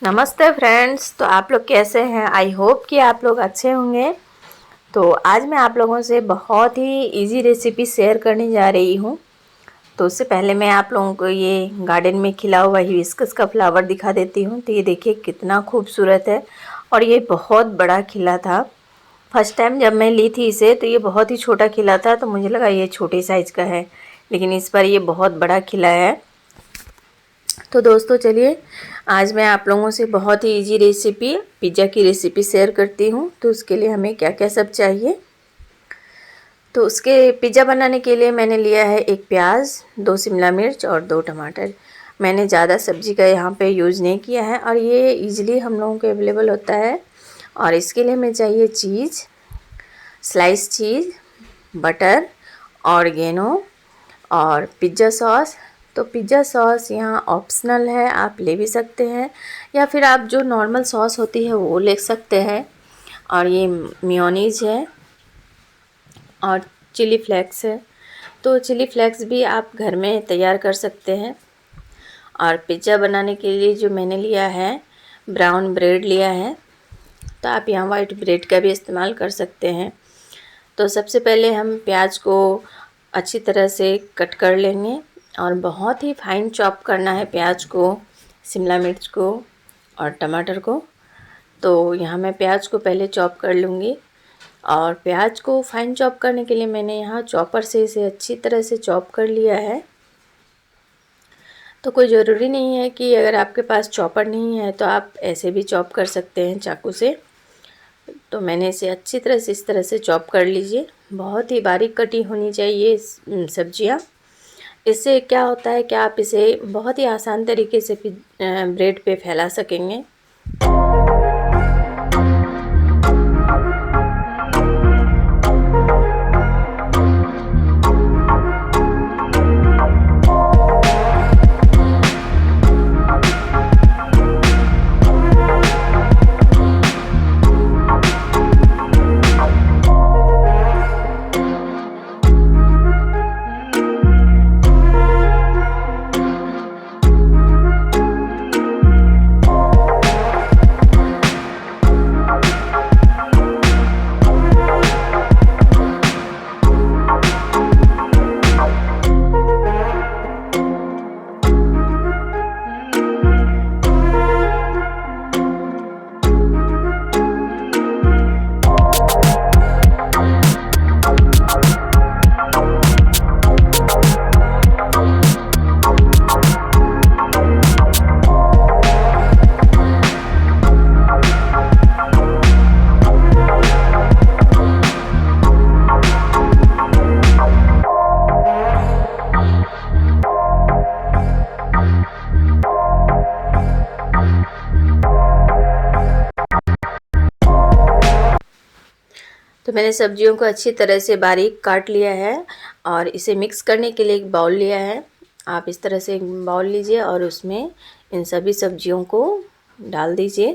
नमस्ते फ्रेंड्स। तो आप लोग कैसे हैं? आई होप कि आप लोग अच्छे होंगे। तो आज मैं आप लोगों से बहुत ही इजी रेसिपी शेयर करने जा रही हूँ। तो उससे पहले मैं आप लोगों को ये गार्डन में खिला हुआ हिबिस्कस का फ्लावर दिखा देती हूँ। तो ये देखिए कितना खूबसूरत है और ये बहुत बड़ा खिला था। फर्स्ट टाइम जब मैं ली थी इसे तो ये बहुत ही छोटा खिला था, तो मुझे लगा ये छोटे साइज़ का है, लेकिन इस पर ये बहुत बड़ा खिला है। तो दोस्तों चलिए आज मैं आप लोगों से बहुत ही इजी रेसिपी पिज़्ज़ा की रेसिपी शेयर करती हूँ। तो उसके लिए हमें क्या क्या सब चाहिए। तो उसके पिज़्ज़ा बनाने के लिए मैंने लिया है एक प्याज, 2 शिमला मिर्च और 2 टमाटर। मैंने ज़्यादा सब्जी का यहाँ पे यूज़ नहीं किया है और ये इजीली हम लोगों को अवेलेबल होता है। और इसके लिए हमें चाहिए चीज़, स्लाइस चीज़, बटर, ऑरिगेनो और पिज़्ज़ा सॉस। तो पिज़्ज़ा सॉस यहाँ ऑप्शनल है, आप ले भी सकते हैं या फिर आप जो नॉर्मल सॉस होती है वो ले सकते हैं। और ये मेयोनीज़ है और चिली फ्लेक्स है। तो चिली फ्लेक्स भी आप घर में तैयार कर सकते हैं। और पिज़्ज़ा बनाने के लिए जो मैंने लिया है, ब्राउन ब्रेड लिया है। तो आप यहाँ वाइट ब्रेड का भी इस्तेमाल कर सकते हैं। तो सबसे पहले हम प्याज को अच्छी तरह से कट कर लेंगे और बहुत ही फाइन चॉप करना है प्याज को, शिमला मिर्च को और टमाटर को। तो यहाँ मैं प्याज को पहले चॉप कर लूँगी। और प्याज को फाइन चॉप करने के लिए मैंने यहाँ चॉपर से इसे अच्छी तरह से चॉप कर लिया है। तो कोई ज़रूरी नहीं है कि अगर आपके पास चॉपर नहीं है तो आप ऐसे भी चॉप कर सकते हैं चाकू से। तो मैंने इसे अच्छी तरह से इस तरह से चॉप कर लीजिए। बहुत ही बारीक कटी होनी चाहिए सब्जियां। इससे क्या होता है कि आप इसे बहुत ही आसान तरीके से ब्रेड पे फैला सकेंगे। तो मैंने सब्जियों को अच्छी तरह से बारीक काट लिया है और इसे मिक्स करने के लिए एक बाउल लिया है। आप इस तरह से एक बाउल लीजिए और उसमें इन सभी सब्जियों को डाल दीजिए।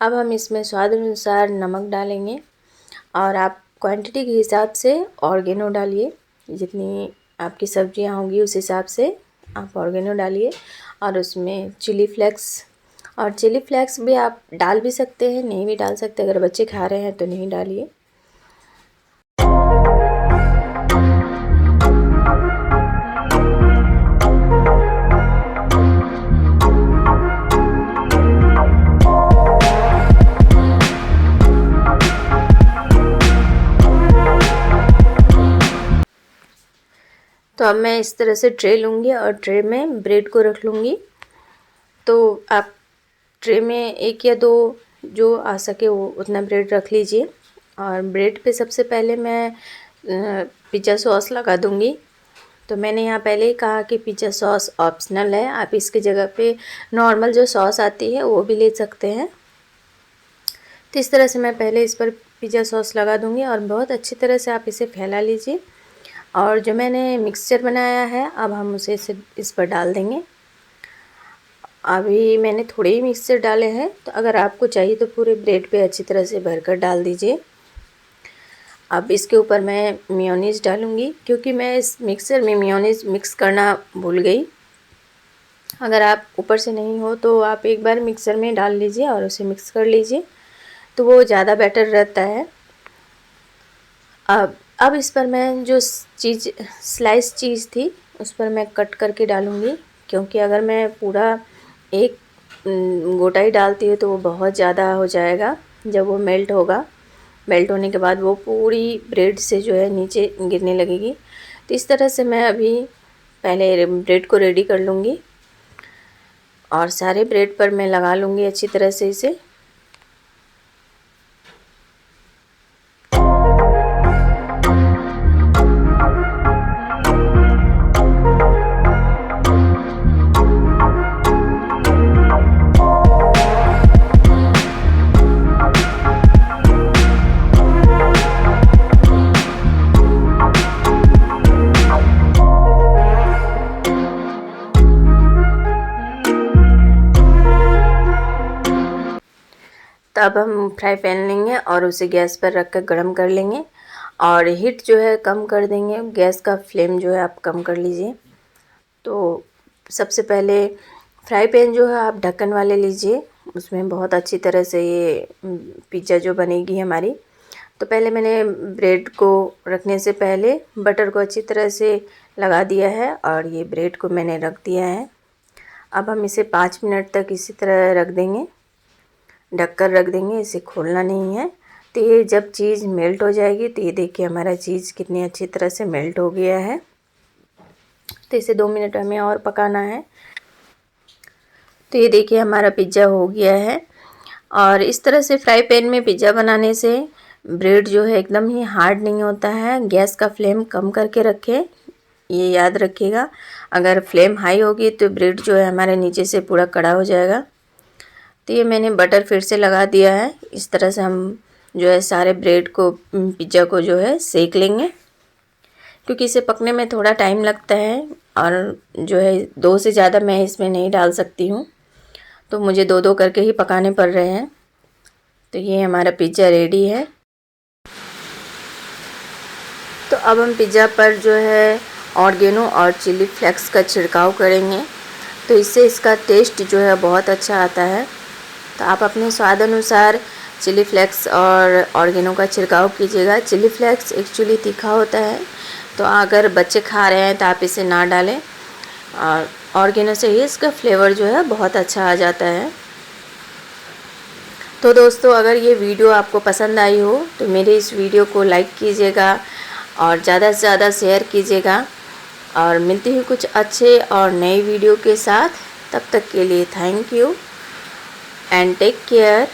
अब हम इसमें स्वाद अनुसार नमक डालेंगे और आप क्वांटिटी के हिसाब से ऑर्गेनो डालिए। जितनी आपकी सब्जियां होंगी उस हिसाब से आप ऑर्गेनो डालिए। और उसमें चिली फ्लेक्स, और चिली फ्लेक्स भी आप डाल भी सकते हैं, नहीं भी डाल सकते। अगर बच्चे खा रहे हैं तो नहीं डालिए। तो अब मैं इस तरह से ट्रे लूँगी और ट्रे में ब्रेड को रख लूँगी। तो आप ट्रे में 1 या 2 जो आ सके वो उतना ब्रेड रख लीजिए। और ब्रेड पे सबसे पहले मैं पिज़्ज़ा सॉस लगा दूँगी। तो मैंने यहाँ पहले ही कहा कि पिज़्ज़ा सॉस ऑप्शनल है, आप इसकी जगह पे नॉर्मल जो सॉस आती है वो भी ले सकते हैं। तो इस तरह से मैं पहले इस पर पिज़्ज़ा सॉस लगा दूँगी और बहुत अच्छी तरह से आप इसे फैला लीजिए। और जो मैंने मिक्सचर बनाया है अब हम उसे इस पर डाल देंगे। अभी मैंने थोड़े ही मिक्सचर डाले हैं, तो अगर आपको चाहिए तो पूरे ब्रेड पे अच्छी तरह से भरकर डाल दीजिए। अब इसके ऊपर मैं मेयोनीज़ डालूँगी, क्योंकि मैं इस मिक्सर में मेयोनीज़ मिक्स करना भूल गई। अगर आप ऊपर से नहीं हो तो आप एक बार मिक्सर में डाल लीजिए और उसे मिक्स कर लीजिए, तो वो ज़्यादा बेटर रहता है। अब इस पर मैं जो चीज़ स्लाइस चीज़ थी उस पर मैं कट करके डालूँगी, क्योंकि अगर मैं पूरा एक गोटाई डालती हूँ तो वो बहुत ज़्यादा हो जाएगा। जब वो मेल्ट होगा, मेल्ट होने के बाद वो पूरी ब्रेड से जो है नीचे गिरने लगेगी। तो इस तरह से मैं अभी पहले ब्रेड को रेडी कर लूँगी और सारे ब्रेड पर मैं लगा लूँगी अच्छी तरह से इसे। तब हम फ्राई पैन लेंगे और उसे गैस पर रख कर गर्म कर लेंगे और हीट जो है कम कर देंगे। गैस का फ्लेम जो है आप कम कर लीजिए। तो सबसे पहले फ्राई पैन जो है आप ढक्कन वाले लीजिए, उसमें बहुत अच्छी तरह से ये पिज़्ज़ा जो बनेगी हमारी। तो पहले मैंने ब्रेड को रखने से पहले बटर को अच्छी तरह से लगा दिया है और ये ब्रेड को मैंने रख दिया है। अब हम इसे 5 मिनट तक इसी तरह रख देंगे, ढककर रख देंगे, इसे खोलना नहीं है। तो ये जब चीज़ मेल्ट हो जाएगी तो ये देखिए हमारा चीज़ कितनी अच्छी तरह से मेल्ट हो गया है। तो इसे 2 मिनट हमें और पकाना है। तो ये देखिए हमारा पिज़्ज़ा हो गया है। और इस तरह से फ्राई पैन में पिज़्ज़ा बनाने से ब्रेड जो है एकदम ही हार्ड नहीं होता है। गैस का फ्लेम कम करके रखें, ये याद रखिएगा। अगर फ्लेम हाई होगी तो ब्रेड जो है हमारे नीचे से पूरा कड़ा हो जाएगा। तो ये मैंने बटर फिर से लगा दिया है। इस तरह से हम जो है सारे ब्रेड को, पिज़्ज़ा को जो है सेक लेंगे, क्योंकि इसे पकने में थोड़ा टाइम लगता है और जो है 2 से ज़्यादा मैं इसमें नहीं डाल सकती हूँ, तो मुझे 2-2 करके ही पकाने पड़ रहे हैं। तो ये हमारा पिज़्ज़ा रेडी है। तो अब हम पिज़्ज़ा पर जो है ऑर्गेनो और चिली फ्लेक्स का छिड़काव करेंगे, तो इससे इसका टेस्ट जो है बहुत अच्छा आता है। तो आप अपने स्वाद अनुसार चिली फ्लेक्स और ऑर्गेनो का छिड़काव कीजिएगा। चिली फ्लेक्स एक्चुअली तीखा होता है, तो अगर बच्चे खा रहे हैं तो आप इसे ना डालें, और ऑर्गेनो से ही इसका फ्लेवर जो है बहुत अच्छा आ जाता है। तो दोस्तों, अगर ये वीडियो आपको पसंद आई हो तो मेरे इस वीडियो को लाइक कीजिएगा और ज़्यादा से ज़्यादा शेयर कीजिएगा। और मिलती हुई कुछ अच्छे और नए वीडियो के साथ, तब तक के लिए thank you and take care।